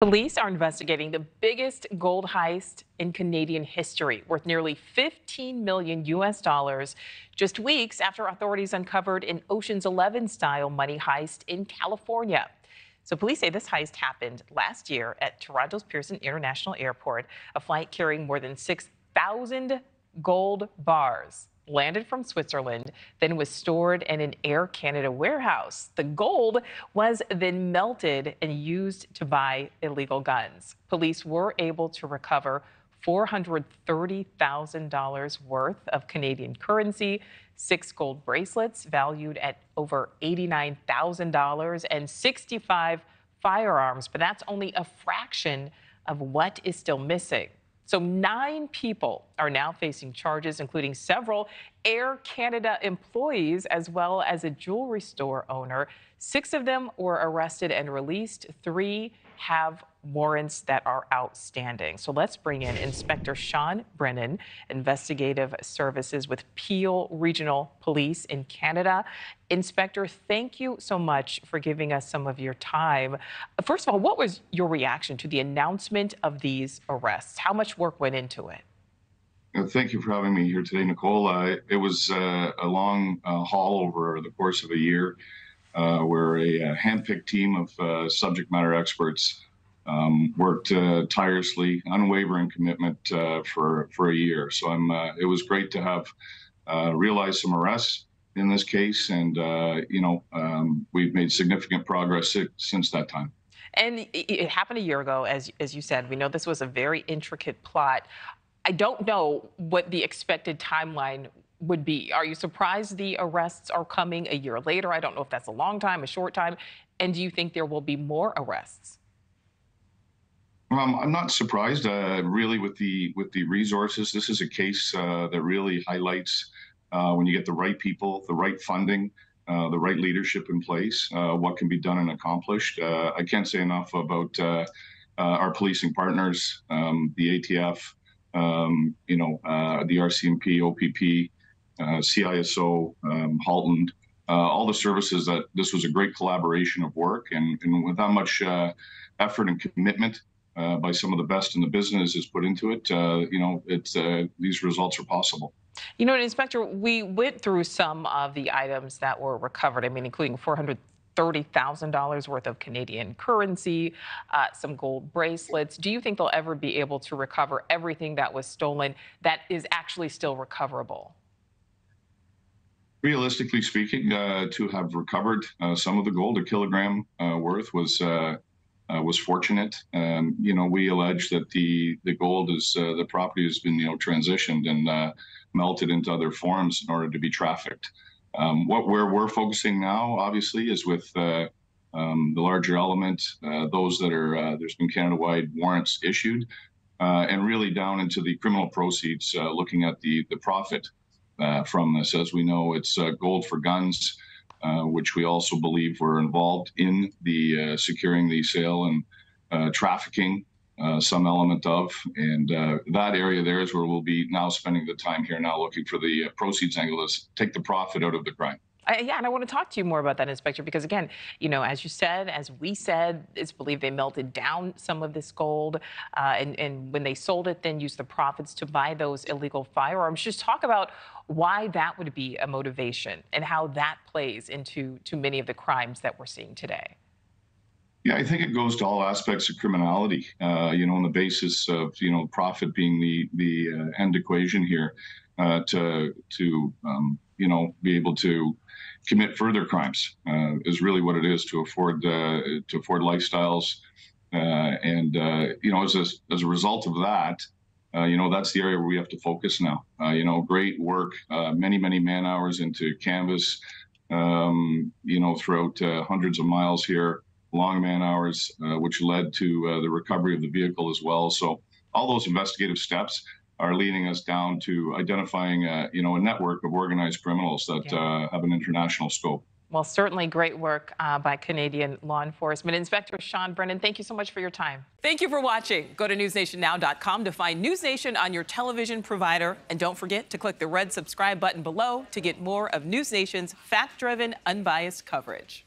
Police are investigating the biggest gold heist in Canadian history, worth nearly 15 million US dollars, just weeks after authorities uncovered an Ocean's 11 style money heist in California. So police say this heist happened last year at Toronto's Pearson International Airport. A flight carrying more than 6,000 gold bars landed from Switzerland, then was stored in an Air Canada warehouse. The gold was then melted and used to buy illegal guns. Police were able to recover $430,000 worth of Canadian currency, 6 gold bracelets valued at over $89,000, and 65 firearms. But that's only a fraction of what is still missing. So 9 people are now facing charges, including several Air Canada employees, as well as a jewelry store owner. 6 of them were arrested and released. 3 have warrants that are outstanding. So let's bring in Inspector Brennan, Investigative Services with Peel Regional Police in Canada. Inspector, thank you so much for giving us some of your time. First of all, what was your reaction to the announcement of these arrests? How much work went into it? Thank you for having me here today, Nichole. It was a long haul over the course of a year where a handpicked team of subject matter experts worked tirelessly, unwavering commitment for a year. So it was great to have realized some arrests in this case, and we've made significant progress since that time. And it happened a year ago, as you said. We know this was a very intricate plot. I don't know what the expected timeline would be. Are you surprised the arrests are coming a year later? I don't know if that's a long time, a short time. And do you think there will be more arrests? I'm not surprised, really, with the resources. This is a case that really highlights when you get the right people, the right funding, the right leadership in place, what can be done and accomplished. I can't say enough about our policing partners, the ATF, the RCMP, OPP, CISO, Halton, all the services. That this was a great collaboration of work, and with that much effort and commitment by some of the best in the business is put into it, these results are possible. You know, Inspector, we went through some of the items that were recovered, I mean, including $430,000 worth of Canadian currency, some gold bracelets. Do you think they'll ever be able to recover everything that was stolen that is actually still recoverable? Realistically speaking, to have recovered some of the gold, a kilogram worth, was fortunate. We allege that the gold is the property has been transitioned and melted into other forms in order to be trafficked. Where we're focusing now, obviously, is with the larger element, those that are there's been Canada-wide warrants issued, and really down into the criminal proceeds, looking at the profit from this. As we know, it's gold for guns, which we also believe were involved in the securing the sale and trafficking, some element of. And that area there is where we'll be now spending the time here now looking for the proceeds angle, is take the profit out of the crime. Yeah, and I want to talk to you more about that, Inspector, because again, as you said, as we said, it's believed they melted down some of this gold, and when they sold it, then used the profits to buy those illegal firearms. Just talk about why that would be a motivation and how that plays into many of the crimes that we're seeing today. Yeah, I think it goes to all aspects of criminality, on the basis of, profit being the end equation here, to be able to commit further crimes is really what it is, to afford lifestyles, and as a result of that, that's the area where we have to focus now. Great work, many man hours into canvas, throughout hundreds of miles here, long man hours, which led to the recovery of the vehicle as well. So all those investigative steps are leading us down to identifying, a network of organized criminals that have an international scope. Well, certainly great work by Canadian law enforcement. Inspector Brennan, thank you so much for your time. Thank you for watching. Go to newsnationnow.com to find News Nation on your television provider. And don't forget to click the red subscribe button below to get more of News Nation's fact-driven, unbiased coverage.